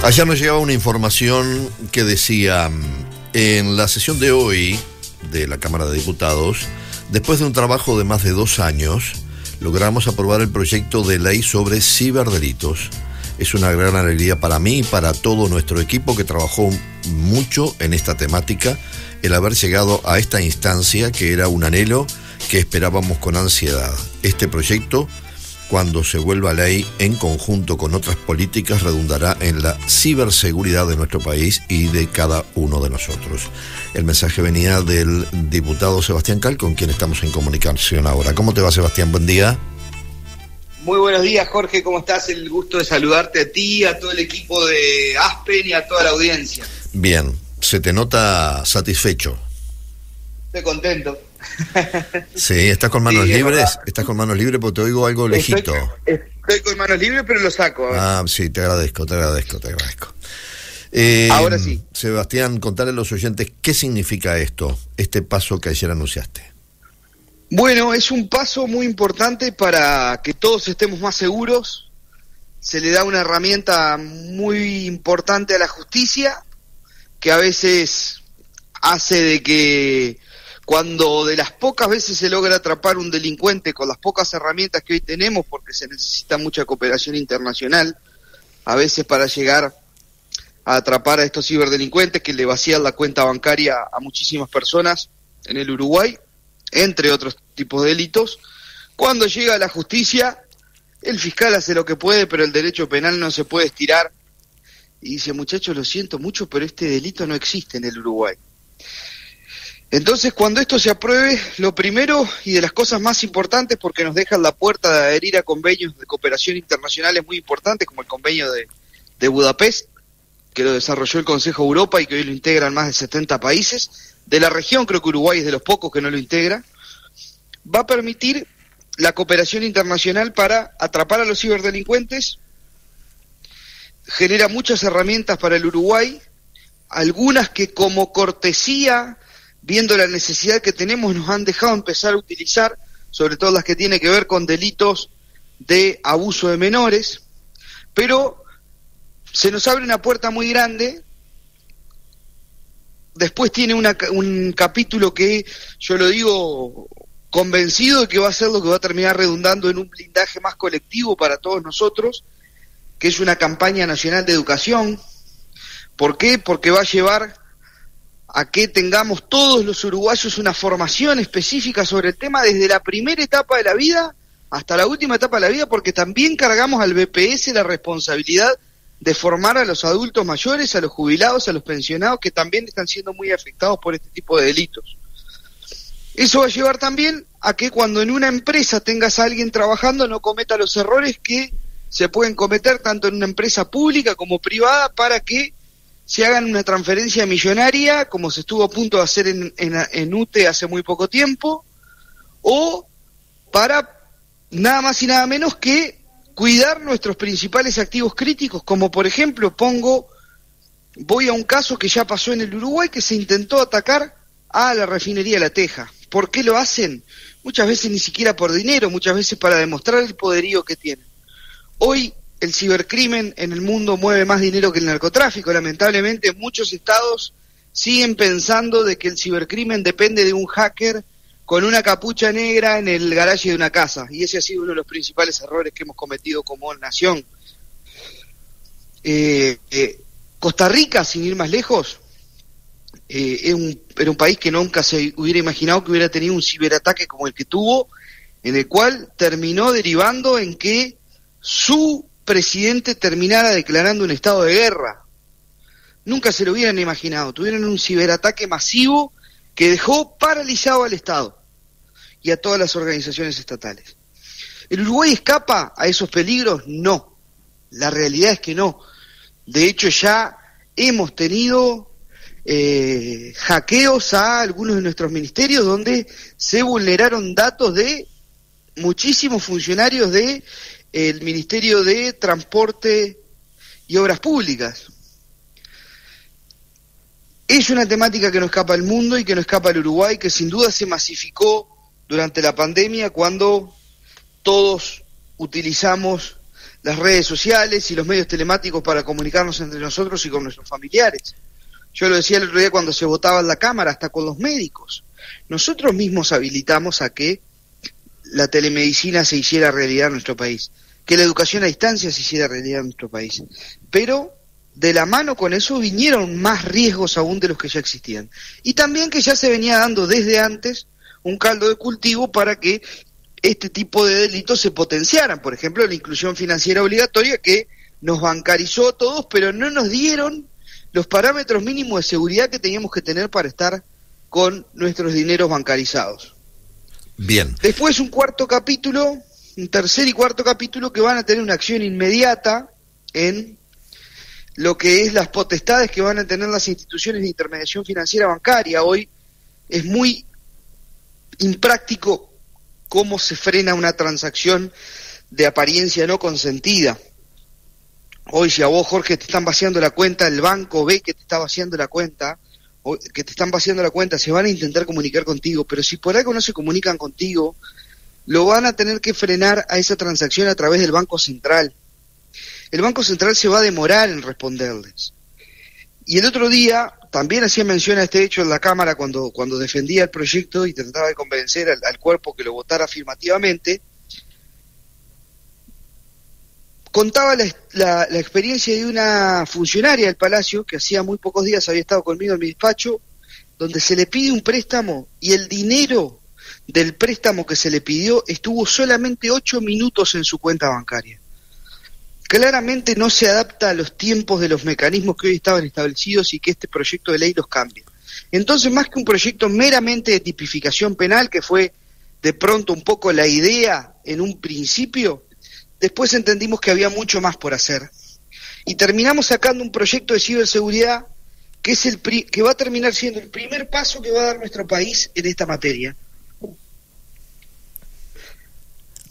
Ayer nos llegaba una información que decía, en la sesión de hoy de la Cámara de Diputados, después de un trabajo de más de 2 años, logramos aprobar el proyecto de ley sobre ciberdelitos. Es una gran alegría para mí y para todo nuestro equipo que trabajó mucho en esta temática, el haber llegado a esta instancia que era un anhelo que esperábamos con ansiedad. Este proyecto, cuando se vuelva ley en conjunto con otras políticas, redundará en la ciberseguridad de nuestro país y de cada uno de nosotros. El mensaje venía del diputado Sebastián Cal, con quien estamos en comunicación ahora. ¿Cómo te va, Sebastián? Buen día. Muy buenos días, Jorge, ¿cómo estás? El gusto de saludarte a ti, a todo el equipo de Aspen y a toda la audiencia. Bien, se te nota satisfecho. Estoy contento. Sí, ¿estás con manos libres? ¿Estás con manos libres? Porque te oigo algo lejito. Estoy con manos libres, pero lo saco. Sí, te agradezco. Ahora sí. Sebastián, contale a los oyentes qué significa esto, este paso que ayer anunciaste. Bueno, es un paso muy importante para que todos estemos más seguros. Se le da una herramienta muy importante a la justicia, que a veces hace de que cuando de las pocas veces se logra atrapar un delincuente con las pocas herramientas que hoy tenemos, porque se necesita mucha cooperación internacional, a veces para llegar a atrapar a estos ciberdelincuentes que le vacían la cuenta bancaria a muchísimas personas en el Uruguay, entre otros tipos de delitos. Cuando llega a la justicia, el fiscal hace lo que puede, pero el derecho penal no se puede estirar, y dice: muchachos, lo siento mucho, pero este delito no existe en el Uruguay. Entonces, cuando esto se apruebe, lo primero y de las cosas más importantes, porque nos dejan la puerta de adherir a convenios de cooperación internacionales muy importantes, como el convenio de Budapest, que lo desarrolló el Consejo de Europa y que hoy lo integran más de 70 países. De la región, creo que Uruguay es de los pocos que no lo integra. Va a permitir la cooperación internacional para atrapar a los ciberdelincuentes. Genera muchas herramientas para el Uruguay, algunas que como cortesía, viendo la necesidad que tenemos, nos han dejado empezar a utilizar, sobre todo las que tienen que ver con delitos de abuso de menores, pero se nos abre una puerta muy grande. Después tiene un capítulo que yo lo digo convencido de que va a ser lo que va a terminar redundando en un blindaje más colectivo para todos nosotros, que es una campaña nacional de educación. ¿Por qué? Porque va a llevar a que tengamos todos los uruguayos una formación específica sobre el tema desde la primera etapa de la vida hasta la última etapa de la vida, porque también cargamos al BPS la responsabilidad de formar a los adultos mayores, a los jubilados, a los pensionados, que también están siendo muy afectados por este tipo de delitos. Eso va a llevar también a que cuando en una empresa tengas a alguien trabajando no cometa los errores que se pueden cometer tanto en una empresa pública como privada, para que se hagan una transferencia millonaria, como se estuvo a punto de hacer en UTE hace muy poco tiempo, o para nada más y nada menos que cuidar nuestros principales activos críticos, como por ejemplo, voy a un caso que ya pasó en el Uruguay, que se intentó atacar a la refinería La Teja. ¿Por qué lo hacen? Muchas veces ni siquiera por dinero, muchas veces para demostrar el poderío que tienen. Hoy el cibercrimen en el mundo mueve más dinero que el narcotráfico. Lamentablemente muchos estados siguen pensando de que el cibercrimen depende de un hacker con una capucha negra en el garaje de una casa, y ese ha sido uno de los principales errores que hemos cometido como nación. Costa Rica, sin ir más lejos, era un país que nunca se hubiera imaginado que hubiera tenido un ciberataque como el que tuvo, en el cual terminó derivando en que su presidente terminara declarando un estado de guerra. Nunca se lo hubieran imaginado. Tuvieron un ciberataque masivo que dejó paralizado al Estado y a todas las organizaciones estatales. ¿El Uruguay escapa a esos peligros? No. La realidad es que no. De hecho, ya hemos tenido hackeos a algunos de nuestros ministerios donde se vulneraron datos de muchísimos funcionarios de el Ministerio de Transporte y Obras Públicas. Es una temática que no escapa al mundo y que no escapa al Uruguay, que sin duda se masificó durante la pandemia, cuando todos utilizamos las redes sociales y los medios telemáticos para comunicarnos entre nosotros y con nuestros familiares. Yo lo decía el otro día cuando se votaba en la Cámara, hasta con los médicos. Nosotros mismos habilitamos a que la telemedicina se hiciera realidad en nuestro país, que la educación a distancia se hiciera realidad en nuestro país. Pero de la mano con eso vinieron más riesgos aún de los que ya existían. Y también que ya se venía dando desde antes un caldo de cultivo para que este tipo de delitos se potenciaran. Por ejemplo, la inclusión financiera obligatoria, que nos bancarizó a todos, pero no nos dieron los parámetros mínimos de seguridad que teníamos que tener para estar con nuestros dineros bancarizados. Bien. Después un tercer y cuarto capítulo que van a tener una acción inmediata en lo que es las potestades que van a tener las instituciones de intermediación financiera bancaria. Hoy es muy impráctico cómo se frena una transacción de apariencia no consentida. Hoy, si a vos, Jorge, te están vaciando la cuenta, el banco ve que te está vaciando la cuenta, o que te están vaciando la cuenta, se van a intentar comunicar contigo, pero si por algo no se comunican contigo, lo van a tener que frenar a esa transacción a través del Banco Central. El Banco Central se va a demorar en responderles. Y el otro día también hacía mención a este hecho en la Cámara cuando defendía el proyecto y trataba de convencer al cuerpo que lo votara afirmativamente. Contaba la experiencia de una funcionaria del Palacio que hacía muy pocos días había estado conmigo en mi despacho, donde se le pide un préstamo y el dinero del préstamo que se le pidió estuvo solamente 8 minutos en su cuenta bancaria. Claramente no se adapta a los tiempos de los mecanismos que hoy estaban establecidos y que este proyecto de ley los cambia. Entonces, más que un proyecto meramente de tipificación penal, que fue de pronto un poco la idea en un principio, después entendimos que había mucho más por hacer. Y terminamos sacando un proyecto de ciberseguridad que es que va a terminar siendo el primer paso que va a dar nuestro país en esta materia.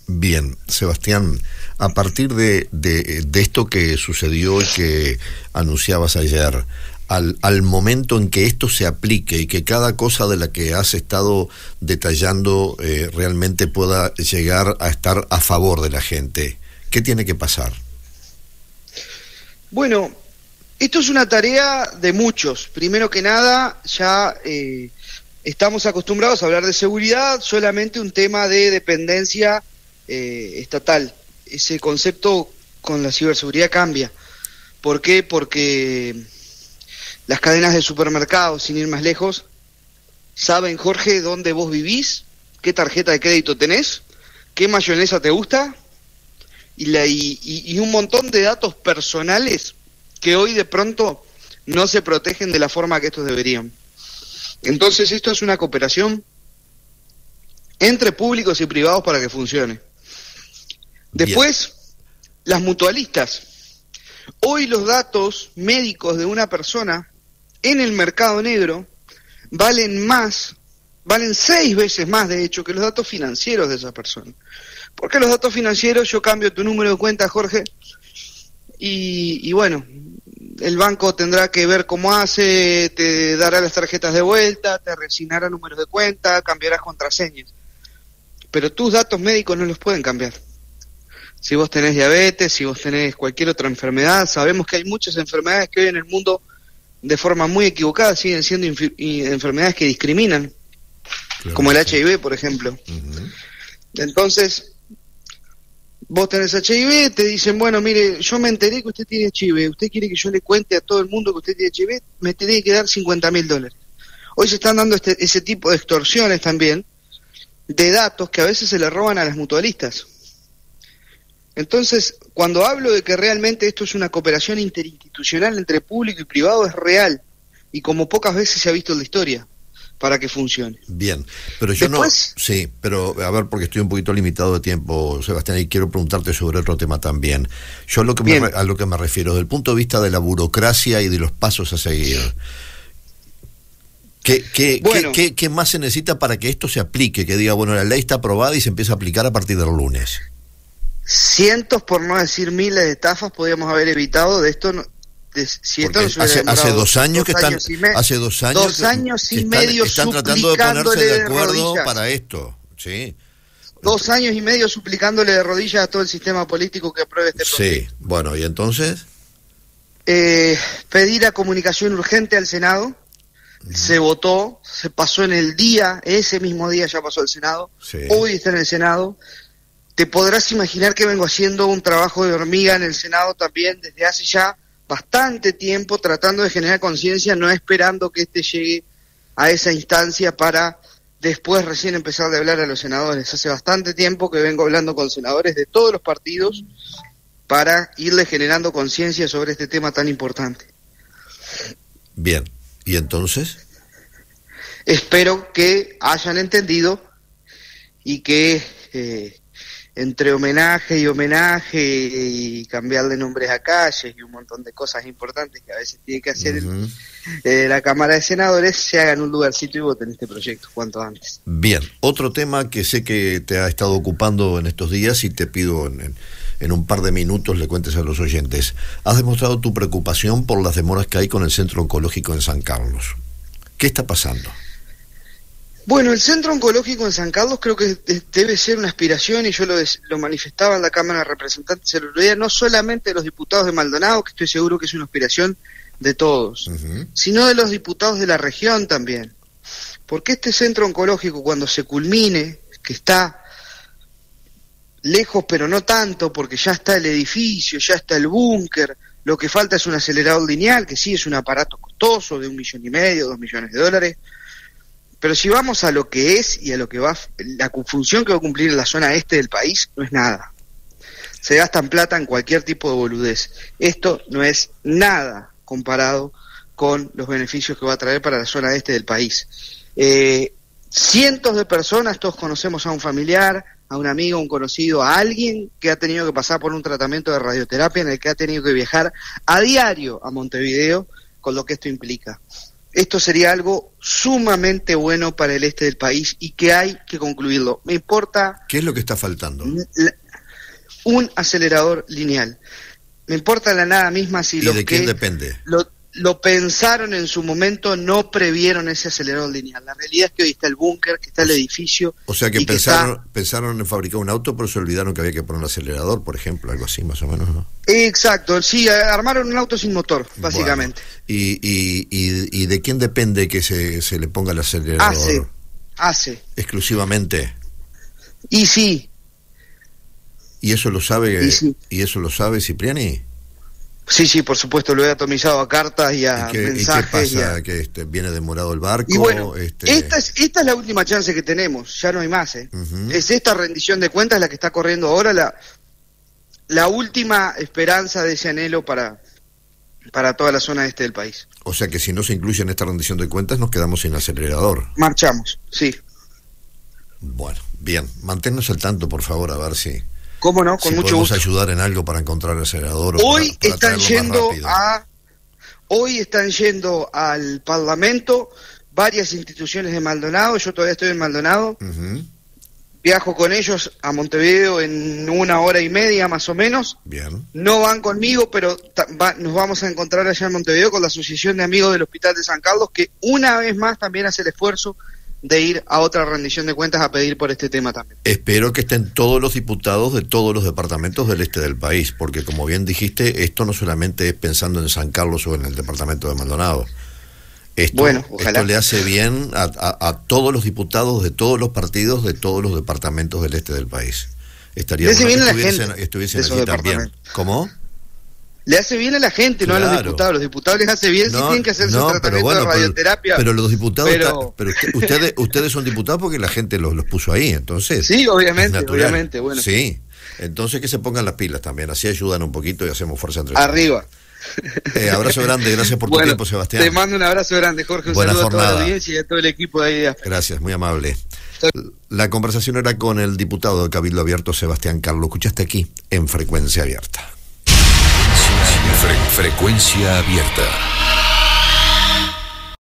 Bien, Sebastián, a partir de esto que sucedió y que anunciabas ayer, al momento en que esto se aplique y que cada cosa de la que has estado detallando realmente pueda llegar a estar a favor de la gente, ¿qué tiene que pasar? Bueno, esto es una tarea de muchos. Primero que nada, ya estamos acostumbrados a hablar de seguridad, solamente un tema de dependencia estatal. Ese concepto con la ciberseguridad cambia. ¿Por qué? Porque las cadenas de supermercados, sin ir más lejos, saben, Jorge, dónde vos vivís, qué tarjeta de crédito tenés, qué mayonesa te gusta y un montón de datos personales que hoy de pronto no se protegen de la forma que estos deberían. Entonces esto es una cooperación entre públicos y privados para que funcione. Después, las mutualistas. Hoy los datos médicos de una persona en el mercado negro valen 6 veces más, de hecho, que los datos financieros de esa persona. Porque los datos financieros, yo cambio tu número de cuenta, Jorge, y bueno, el banco tendrá que ver cómo hace, te dará las tarjetas de vuelta, te reasignará números de cuenta, cambiarás contraseñas. Pero tus datos médicos no los pueden cambiar. Si vos tenés diabetes, si vos tenés cualquier otra enfermedad, sabemos que hay muchas enfermedades que hoy en el mundo, de forma muy equivocada, siguen siendo enfermedades que discriminan, claro, como el HIV, por ejemplo. Uh-huh. Entonces, vos tenés HIV, te dicen, bueno, mire, yo me enteré que usted tiene HIV, usted quiere que yo le cuente a todo el mundo que usted tiene HIV, me tiene que dar $50,000. Hoy se están dando ese tipo de extorsiones también, de datos que a veces se le roban a las mutualistas. Entonces, cuando hablo de que realmente esto es una cooperación interinstitucional entre público y privado, es real, y como pocas veces se ha visto en la historia, para que funcione. Bien, pero yo después, no... Sí, pero a ver, porque estoy un poquito limitado de tiempo, Sebastián, y quiero preguntarte sobre otro tema también. Yo a lo que me refiero, desde el punto de vista de la burocracia y de los pasos a seguir, ¿qué más se necesita para que esto se aplique? Que diga, bueno, la ley está aprobada y se empieza a aplicar a partir del lunes. Cientos, por no decir miles de estafas podríamos haber evitado de esto. Hace 2 años que están, hace 2 años, 2 años y medio están tratando de ponerse de acuerdo para esto, sí. 2 años y medio suplicándole de rodillas a todo el sistema político que apruebe este proyecto. Sí, bueno, ¿y entonces? Pedir a comunicación urgente al Senado. Se votó, se pasó en el día, ese mismo día ya pasó al Senado. Sí. Hoy está en el Senado. Te podrás imaginar que vengo haciendo un trabajo de hormiga en el Senado también desde hace ya bastante tiempo, tratando de generar conciencia, no esperando que este llegue a esa instancia para después recién empezar a hablar a los senadores. Hace bastante tiempo que vengo hablando con senadores de todos los partidos para irle generando conciencia sobre este tema tan importante. Bien, ¿y entonces? Espero que hayan entendido y que entre homenaje y cambiarle nombres a calles y un montón de cosas importantes que a veces tiene que hacer la Cámara de Senadores, se hagan un lugarcito y voten este proyecto cuanto antes. Bien, otro tema que sé que te ha estado ocupando en estos días y te pido en un par de minutos le cuentes a los oyentes. Has demostrado tu preocupación por las demoras que hay con el centro oncológico en San Carlos. ¿Qué está pasando? Bueno, el centro oncológico en San Carlos creo que debe ser una aspiración, y yo lo manifestaba en la Cámara de Representantes el otro día, no solamente de los diputados de Maldonado, que estoy seguro que es una aspiración de todos, sino de los diputados de la región también. Porque este centro oncológico, cuando se culmine, que está lejos pero no tanto, porque ya está el edificio, ya está el búnker, lo que falta es un acelerador lineal, que sí es un aparato costoso de $1,5 millones, $2 millones, pero si vamos a lo que es y a lo que va, la función que va a cumplir en la zona este del país, no es nada. Se gastan plata en cualquier tipo de boludez. Esto no es nada comparado con los beneficios que va a traer para la zona este del país. Cientos de personas, todos conocemos a un familiar, a un amigo, a un conocido, a alguien que ha tenido que pasar por un tratamiento de radioterapia en el que ha tenido que viajar a diario a Montevideo, con lo que esto implica. Esto sería algo sumamente bueno para el este del país y que hay que concluirlo. Me importa... ¿Qué es lo que está faltando? Un acelerador lineal. Me importa la nada misma si los de quién depende? Lo pensaron en su momento, no previeron ese acelerador lineal. La realidad es que hoy está el búnker, que está el edificio... O sea que pensaron en fabricar un auto, pero se olvidaron que había que poner un acelerador, por ejemplo, algo así más o menos, ¿no? Exacto, sí, armaron un auto sin motor, básicamente. Bueno, ¿y de quién depende que se le ponga el acelerador? ACE. ¿Exclusivamente? Y sí. ¿Y eso lo sabe, sí. ¿Y eso lo sabe Cipriani? Sí, por supuesto, lo he atomizado a cartas y a mensajes. ¿Y qué pasa? ¿Que viene demorado el barco? Y bueno, esta es la última chance que tenemos, ya no hay más. Es esta rendición de cuentas la que está corriendo ahora, la última esperanza de ese anhelo para toda la zona este del país. O sea que si no se incluye en esta rendición de cuentas nos quedamos sin acelerador. Marchamos, sí. Bueno, bien, manténnos al tanto, por favor, a ver si... ¿Cómo no? Con mucho gusto. Ayudar en algo para encontrar el acelerador. Hoy están yendo al Parlamento varias instituciones de Maldonado. Yo todavía estoy en Maldonado. Viajo con ellos a Montevideo en 1 hora y media más o menos. Bien. No van conmigo, pero nos vamos a encontrar allá en Montevideo con la Asociación de Amigos del Hospital de San Carlos, que una vez más también hace el esfuerzo de ir a otra rendición de cuentas a pedir por este tema también. Espero que estén todos los diputados de todos los departamentos del este del país, porque como bien dijiste, esto no solamente es pensando en San Carlos o en el departamento de Maldonado. Esto le hace bien a todos los diputados de todos los partidos de todos los departamentos del este del país. Estaría bueno que estuviesen allí también. ¿Cómo? Le hace bien a la gente, claro. No a los diputados. Los diputados les hace bien si tienen que hacer su tratamiento de radioterapia. Pero los diputados... Pero ustedes son diputados porque la gente los puso ahí, entonces... Sí, obviamente, bueno. Sí, entonces que se pongan las pilas también, así ayudan un poquito y hacemos fuerza entre todos. Arriba. Abrazo grande, gracias por tu tiempo, Sebastián. Te mando un abrazo grande, Jorge, un saludo a toda la audiencia y a todo el equipo de ahí. Gracias, muy amable. La conversación era con el diputado de Cabildo Abierto, Sebastián Carlos. Escuchaste aquí en Frecuencia Abierta. Frecuencia Abierta.